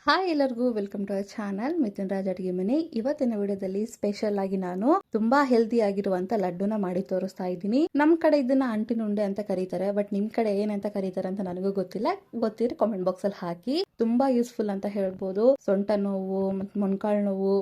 Hi ಎಲ್ಲರಿಗೂ welcome to our channel Mithun Raj ಅಡುಗೆ ಮನೆ. ಇವತ್ತಿನ ವಿಡಿಯೋದಲ್ಲಿ ಸ್ಪೆಷಲ್ ಆಗಿ ನಾನು ತುಂಬಾ ಹೆಲ್ದಿ ಆಗಿರುವಂತ ಲಡ್ಡುನ ಮಾಡಿ ತೋರಿಸ್ತಾ ಇದ್ದೀನಿ. ನಮ್ ಕಡೆ ಇದನ್ನ ಅಂಟಿನ ಉಂಡೆ ಅಂತ ಕರೀತಾರೆ, ಬಟ್ ನಿಮ್ ಕಡೆ ಏನಂತ ಕರೀತಾರೆ ಅಂತ ನನಗೂ ಗೊತ್ತಿಲ್ಲ. ಗೊತ್ತಿದ್ರೆ ಕಾಮೆಂಟ್ ಬಾಕ್ಸ್ ಅಲ್ಲಿ ಹಾಕಿ. ತುಂಬಾ ಯೂಸ್ಫುಲ್ ಅಂತ ಹೇಳ್ಬೋದು. ಸೊಂಟ ನೋವು ಮತ್ತೆ ಮೊಣಕಾಲು ನೋವು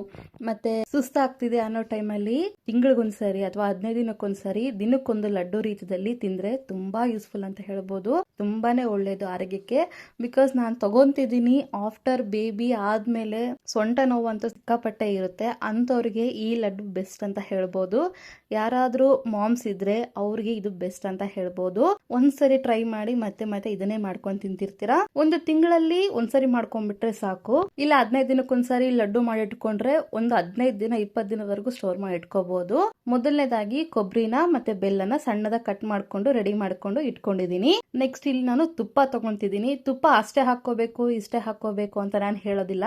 ಮತ್ತೆ ಸುಸ್ತಾಗ್ತಿದೆ ಅನ್ನೋ ಟೈಮಲ್ಲಿ ತಿಂಗಳಿಗೊಂದ್ಸರಿ ಅಥವಾ 15 ದಿನಕ್ಕೊಂದ್ಸರಿ ದಿನಕ್ಕೊಂದು ಲಡ್ಡು ರೀತಿಯಲ್ಲಿ ತಿಂದ್ರೆ ತುಂಬಾ ಯೂಸ್ಫುಲ್ ಅಂತ ಹೇಳ್ಬೋದು. ತುಂಬಾನೇ ಒಳ್ಳೇದು ಆರೋಗ್ಯಕ್ಕೆ. ಬಿಕಾಸ್ ನಾನು ತಗೊಂತಿದ್ದೀನಿ ಆಫ್ಟರ್ ಬೇಬಿ ಆದ್ಮೇಲೆ ಸೊಂಟ ನೋವು ಅಂತ ಸಿಕ್ಕಾಪಟ್ಟೆ ಇರುತ್ತೆ. ಅಂತವ್ರಿಗೆ ಈ ಲಡ್ಡು ಬೆಸ್ಟ್ ಅಂತ ಹೇಳ್ಬೋದು. ಯಾರಾದ್ರೂ ಮಾಮ್ಸ್ ಇದ್ರೆ ಅವ್ರಿಗೆ ಇದು ಬೆಸ್ಟ್ ಅಂತ ಹೇಳ್ಬೋದು. ಒಂದ್ಸರಿ ಟ್ರೈ ಮಾಡಿ ಮತ್ತೆ ಮತ್ತೆ ಇದನ್ನೇ ಮಾಡ್ಕೊಂಡು ತಿಂತಿರ್ತೀರಾ. ಒಂದು ತಿಂಗಳಲ್ಲಿ ಒಂದ್ಸರಿ ಮಾಡ್ಕೊಂಡ್ಬಿಟ್ರೆ ಸಾಕು. ಇಲ್ಲ 15 ದಿನಕ್ಕೊಂದ್ಸರಿ ಲಡ್ಡು ಮಾಡಿ ಇಟ್ಕೊಂಡ್ರೆ ಒಂದು 15 ದಿನ 20 ದಿನವರೆಗೂ ಸ್ಟೋರ್ ಮಾಡಿ ಇಟ್ಕೋಬಹುದು. ಮೊದಲನೇದಾಗಿ ಕೊಬ್ಬರಿನ ಮತ್ತೆ ಬೆಲ್ಲನ ಸಣ್ಣದ ಕಟ್ ಮಾಡ್ಕೊಂಡು ರೆಡಿ ಮಾಡ್ಕೊಂಡು ಇಟ್ಕೊಂಡಿದೀನಿ. ನೆಕ್ಸ್ಟ್ ಇಲ್ಲಿ ನಾನು ತುಪ್ಪ ತಗೊಂತಿದ್ದೀನಿ. ತುಪ್ಪ ಅಷ್ಟೇ ಹಾಕೋಬೇಕು ಇಷ್ಟೇ ಹಾಕೋಬೇಕು ಅಂತ ನಾನು ಹೇಳೋದಿಲ್ಲ.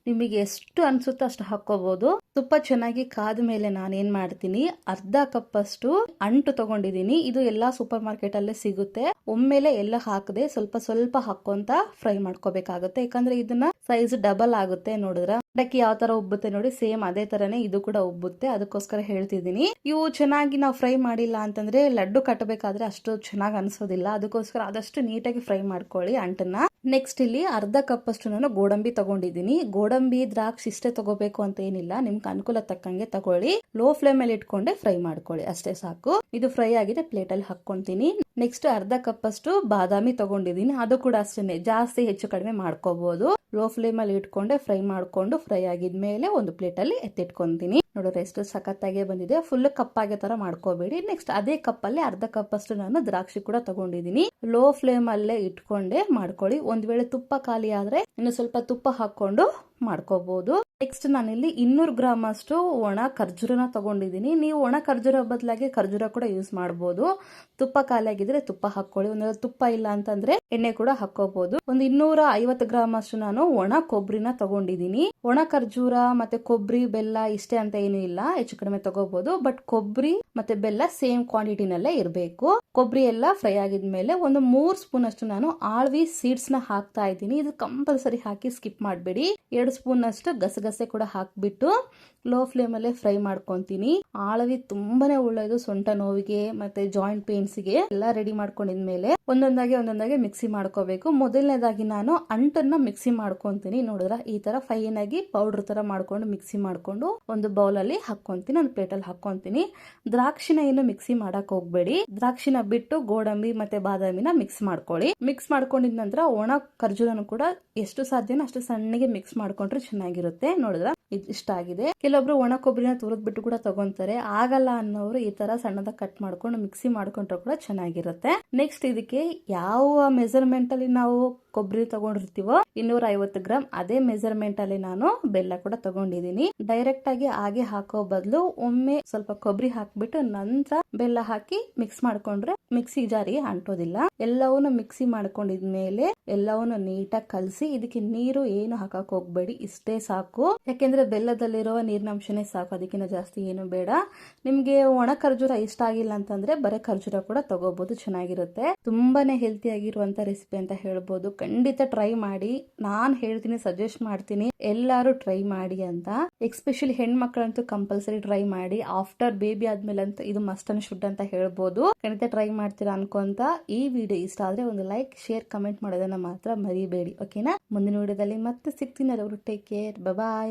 ನಿಮಗೆ ಎಷ್ಟು ಅನ್ಸುತ್ತೋ ಅಷ್ಟು ಹಾಕೋಬಹುದು. ತುಪ್ಪ ಚೆನ್ನಾಗಿ ಕಾದ ಮೇಲೆ ನಾನು ಏನ್ ಮಾಡ್ತೀನಿ, ಅರ್ಧ ಕಪ್ ಅಷ್ಟು ಅಂಟು ತಗೊಂಡಿದ್ದೀನಿ. ಇದು ಎಲ್ಲಾ ಸೂಪರ್ ಮಾರ್ಕೆಟ್ ಅಲ್ಲೇ ಸಿಗುತ್ತೆ. ಒಮ್ಮೆಲೆ ಎಲ್ಲ ಹಾಕದೆ ಸ್ವಲ್ಪ ಸ್ವಲ್ಪ ಹಾಕೊಂತ ಫ್ರೈ ಮಾಡ್ಕೋಬೇಕಾಗುತ್ತೆ. ಯಾಕಂದ್ರೆ ಇದನ್ನ ಸೈಜ್ ಡಬಲ್ ಆಗುತ್ತೆ. ನೋಡಿದ್ರ ಅಡಕ್ಕೆ ಯಾವ ತರ ಉಬ್ಬುತ್ತೆ ನೋಡಿ, ಸೇಮ್ ಅದೇ ತರನೇ ಇದು ಕೂಡ ಉಬ್ಬುತ್ತೆ. ಅದಕ್ಕೋಸ್ಕರ ಹೇಳ್ತಿದ್ದೀನಿ. ಇವು ಚೆನ್ನಾಗಿ ನಾವು ಫ್ರೈ ಮಾಡಿಲ್ಲ ಅಂತಂದ್ರೆ ಲಡ್ಡು ಕಟ್ಟಬೇಕಾದ್ರೆ ಅಷ್ಟು ಚೆನ್ನಾಗಿ ಅನ್ಸೋದಿಲ್ಲ. ಅದಕ್ಕೋಸ್ಕರ ಆದಷ್ಟು ನೀಟಾಗಿ ಫ್ರೈ ಮಾಡ್ಕೊಳ್ಳಿ ಅಂಟನ್ನ. ನೆಕ್ಸ್ಟ್ ಇಲ್ಲಿ ಅರ್ಧ ಕಪ್ ಅಷ್ಟು ನಾನು ಗೋಡಂಬಿ ತಗೊಂಡಿದ್ದೀನಿ. ಗೋಡಂಬಿ ದ್ರಾಕ್ಷಿ ಇಷ್ಟೇ ತಗೋಬೇಕು ಅಂತ ಏನಿಲ್ಲ, ನಿಮ್ಗೆ ಅನುಕೂಲ ತಕ್ಕಂಗೆ ತಗೊಳ್ಳಿ. ಲೋ ಫ್ಲೇಮ್ ಅಲ್ಲಿ ಇಟ್ಕೊಂಡೆ ಫ್ರೈ ಮಾಡ್ಕೊಳ್ಳಿ, ಅಷ್ಟೇ ಸಾಕು. ಇದು ಫ್ರೈ ಆಗಿದೆ, ಪ್ಲೇಟ್ ಅಲ್ಲಿ ಹಾಕೊಂತೀನಿ. ನೆಕ್ಸ್ಟ್ ಅರ್ಧ ಕಪ್ ಅಷ್ಟು ಬಾದಾಮಿ ತಗೊಂಡಿದ್ದೀನಿ. ಅದು ಕೂಡ ಅಷ್ಟೇ, ಜಾಸ್ತಿ ಹೆಚ್ಚು ಕಡಿಮೆ ಮಾಡ್ಕೋಬಹುದು. ಲೋ ಫ್ಲೇಮ್ ಅಲ್ಲಿ ಇಟ್ಕೊಂಡೆ ಫ್ರೈ ಮಾಡ್ಕೊಂಡು ಫ್ರೈ ಆಗಿದ್ಮೇಲೆ ಒಂದು ಪ್ಲೇಟ್ ಅಲ್ಲಿ ಎತ್ತಿಟ್ಕೊಂತೀನಿ. ನೋಡಿದ್ರೆ ಎಷ್ಟು ಸಖತ್ತಾಗೆ ಬಂದಿದೆ. ಫುಲ್ ಕಪ್ಪಾಗೆ ತರ ಮಾಡ್ಕೋಬೇಡಿ. ನೆಕ್ಸ್ಟ್ ಅದೇ ಕಪ್ ಅಲ್ಲಿ ಅರ್ಧ ಕಪ್ ಅಷ್ಟು ನಾನು ದ್ರಾಕ್ಷಿ ಕೂಡ ತಗೊಂಡಿದ್ದೀನಿ. ಲೋ ಫ್ಲೇಮ್ ಅಲ್ಲೇ ಇಟ್ಕೊಂಡೆ ಮಾಡ್ಕೊಳ್ಳಿ. ಒಂದ್ ವೇಳೆ ತುಪ್ಪ ಖಾಲಿ ಆದ್ರೆ ಇನ್ನು ಸ್ವಲ್ಪ ತುಪ್ಪ ಹಾಕೊಂಡು ಮಾಡ್ಕೋಬಹುದು. ನೆಕ್ಸ್ಟ್ ನಾನಿಲ್ಲಿ 200 ಗ್ರಾಮ್ ಅಷ್ಟು ಒಣ ಖರ್ಜೂರನ ತಗೊಂಡಿದ್ದೀನಿ. ನೀವು ಒಣ ಖರ್ಜೂರ ಬದಲಾಗಿ ಖರ್ಜೂರ ಕೂಡ ಯೂಸ್ ಮಾಡಬಹುದು. ತುಪ್ಪ ಖಾಲಿ ಆಗಿದ್ರೆ ತುಪ್ಪ ಹಾಕೊಳ್ಳಿ. ಒಂದು ತುಪ್ಪ ಇಲ್ಲ ಅಂತಂದ್ರೆ ಎಣ್ಣೆ ಕೂಡ ಹಾಕೋಬಹುದು. ಒಂದು 250 ಗ್ರಾಮ್ ಅಷ್ಟು ನಾನು ಒಣ ಕೊಬ್ಬರಿನ ತಗೊಂಡಿದ್ದೀನಿ. ಒಣ ಖರ್ಜೂರ ಮತ್ತೆ ಕೊಬ್ಬರಿ ಬೆಲ್ಲ ಇಷ್ಟೇ ಅಂತ ಏನು ಇಲ್ಲ, ಹೆಚ್ಚು ಕಡಿಮೆ ತಗೋಬಹುದು. ಬಟ್ ಕೊಬ್ಬರಿ ಮತ್ತೆ ಬೆಲ್ಲ ಸೇಮ್ ಕ್ವಾಂಟಿಟಿನಲ್ಲೇ ಇರಬೇಕು. ಕೊಬ್ಬರಿ ಎಲ್ಲ ಫ್ರೈ ಆಗಿದ್ಮೇಲೆ ಒಂದು 3 ಸ್ಪೂನ್ ಅಷ್ಟು ನಾನು ಆಳ್ವಿ ಸೀಡ್ಸ್ ನ ಹಾಕ್ತಾ ಇದ್ದೀನಿ. ಇದು ಕಂಪಲ್ಸರಿ ಹಾಕಿ ಸ್ಕಿಪ್ ಮಾಡಬೇಡಿ. 2 ಸ್ಪೂನ್ ಅಷ್ಟು ಗಸಗಸೆ ಕೂಡ ಹಾಕ್ಬಿಟ್ಟು ಲೋ ಫ್ಲೇಮ್ ಅಲ್ಲೇ ಫ್ರೈ ಮಾಡ್ಕೊಂತೀನಿ. ಆಳವಿ ತುಂಬಾನೇ ಒಳ್ಳೆಯದು ಸೊಂಟ ನೋವಿಗೆ ಮತ್ತೆ ಜಾಯಿಂಟ್ ಪೇನ್ಸ್ ಗೆ. ಎಲ್ಲ ರೆಡಿ ಮಾಡ್ಕೊಂಡಿದ್ಮೇಲೆ ಒಂದೊಂದಾಗಿ ಮಿಕ್ಸಿ ಮಾಡ್ಕೋಬೇಕು. ಮೊದಲನೇದಾಗಿ ನಾನು ಅಂಟನ್ನ ಮಿಕ್ಸಿ ಮಾಡ್ಕೊಂತೀನಿ. ನೋಡಿದ್ರ ಈ ತರ ಫೈನ್ ಆಗಿ ಪೌಡರ್ ತರ ಮಾಡ್ಕೊಂಡು ಮಿಕ್ಸಿ ಮಾಡ್ಕೊಂಡು ಒಂದು ಬೌಲ್ ಅಲ್ಲಿ ಹಾಕೊಂತೀನಿ, ಒಂದು ಪ್ಲೇಟ್ ಅಲ್ಲಿ ಹಾಕೊಂತೀನಿ. ದ್ರಾಕ್ಷಿನ ಏನು ಮಿಕ್ಸಿ ಮಾಡಕ್ ಹೋಗ್ಬೇಡಿ. ದ್ರಾಕ್ಷಿನ ಬಿಟ್ಟು ಗೋಡಂಬಿ ಮತ್ತೆ ಬಾದಾಮಿನ ಮಿಕ್ಸ್ ಮಾಡ್ಕೊಳ್ಳಿ. ಮಿಕ್ಸ್ ಮಾಡ್ಕೊಂಡಿದ ನಂತರ ಒಣ ಖರ್ಜೂರನು ಕೂಡ ಎಷ್ಟು ಸಾಧ್ಯನೋ ಅಷ್ಟು ಸಣ್ಣಗೆ ಮಿಕ್ಸ್ ಮಾಡ್ಕೊಂಡ್ರೆ ಚೆನ್ನಾಗಿರುತ್ತೆ. ನೋಡಿದ್ರ ಇಷ್ಟ ಆಗಿದೆ. ಕೆಲವೊಬ್ರು ಒಣ ಕೊಬ್ಬರಿನ ತುರಿದ್ ಬಿಟ್ಟು ಕೂಡ ತಗೊಂತಾರೆ. ಆಗಲ್ಲ ಅನ್ನೋರು ಈ ತರ ಸಣ್ಣದ ಕಟ್ ಮಾಡ್ಕೊಂಡು ಮಿಕ್ಸಿ ಮಾಡ್ಕೊಂಡ್ರೆ ಕೂಡ ಚೆನ್ನಾಗಿರುತ್ತೆ. ನೆಕ್ಸ್ಟ್ ಇದಕ್ಕೆ ಯಾವ ಮೆಜರ್ಮೆಂಟ್ ಅಲ್ಲಿ ನಾವು ಕೊಬ್ಬರಿ ತಗೊಂಡಿರ್ತೀವೋ 250 ಗ್ರಾಮ್ ಅದೇ ಮೆಜರ್ಮೆಂಟ್ ಅಲ್ಲಿ ನಾನು ಬೆಲ್ಲ ಕೂಡ ತಗೊಂಡಿದ್ದೀನಿ. ಡೈರೆಕ್ಟ್ ಆಗಿ ಹಾಗೆ ಹಾಕೋ ಬದಲು ಒಮ್ಮೆ ಸ್ವಲ್ಪ ಕೊಬ್ಬರಿ ಹಾಕ್ಬಿಟ್ಟು ನಂತರ ಬೆಲ್ಲ ಹಾಕಿ ಮಿಕ್ಸ್ ಮಾಡ್ಕೊಂಡ್ರೆ ಮಿಕ್ಸಿ ಜಾರಿಗೆ ಅಂಟೋದಿಲ್ಲ. ಎಲ್ಲವನ್ನು ಮಿಕ್ಸಿ ಮಾಡ್ಕೊಂಡಿದ್ಮೇಲೆ ಎಲ್ಲವನ್ನು ನೀಟಾಗಿ ಕಲಸಿ ಇದಕ್ಕೆ ನೀರು ಏನು ಹಾಕಕ್ ಹೋಗ್ಬೇಡಿ, ಇಷ್ಟೇ ಸಾಕು. ಯಾಕೆಂದ್ರೆ ಬೆಲ್ಲದಲ್ಲಿರುವ ನೀರಿನಂಶನೇ ಸಾಕು, ಅದಕ್ಕಿಂತ ಜಾಸ್ತಿ ಏನು ಬೇಡ. ನಿಮ್ಗೆ ಒಣ ಖರ್ಜೂರ ಇಷ್ಟ ಆಗಿಲ್ಲ ಅಂತಂದ್ರೆ ಬರೀ ಖರ್ಜೂರ ಕೂಡ ತಗೋಬಹುದು, ಚೆನ್ನಾಗಿರುತ್ತೆ. ತುಂಬಾನೇ ಹೆಲ್ತಿ ಆಗಿರುವಂತ ರೆಸಿಪಿ ಅಂತ ಹೇಳ್ಬೋದು. ಖಂಡಿತ ಟ್ರೈ ಮಾಡಿ. ನಾನ್ ಹೇಳ್ತೀನಿ, ಸಜೆಸ್ಟ್ ಮಾಡ್ತೀನಿ ಎಲ್ಲಾರು ಟ್ರೈ ಮಾಡಿ ಅಂತ. ಎಸ್ಪೆಷಲಿ ಹೆಣ್ಮಕ್ಳಂತೂ ಕಂಪಲ್ಸರಿ ಟ್ರೈ ಮಾಡಿ. ಆಫ್ಟರ್ ಬೇಬಿ ಆದ್ಮೇಲೆ ಅಂತ ಇದು ಮಸ್ಟ್ ಅಂಡ್ ಶುಡ್ ಅಂತ ಹೇಳ್ಬೋದು. ಖಂಡಿತ ಟ್ರೈ ಮಾಡ್ತೀರಾ ಅನ್ಕೊಂತ ಈ ವಿಡಿಯೋ ಇಷ್ಟ ಆದ್ರೆ ಒಂದು ಲೈಕ್ ಶೇರ್ ಕಮೆಂಟ್ ಮಾಡೋದನ್ನ ಮಾತ್ರ ಮರಿಬೇಡಿ, ಓಕೆನಾ? ಮುಂದಿನ ವಿಡಿಯೋದಲ್ಲಿ ಮತ್ತೆ ಸಿಗ್ತೀನಿ. ಟೇಕ್ ಕೇರ್, ಬಾಯ್.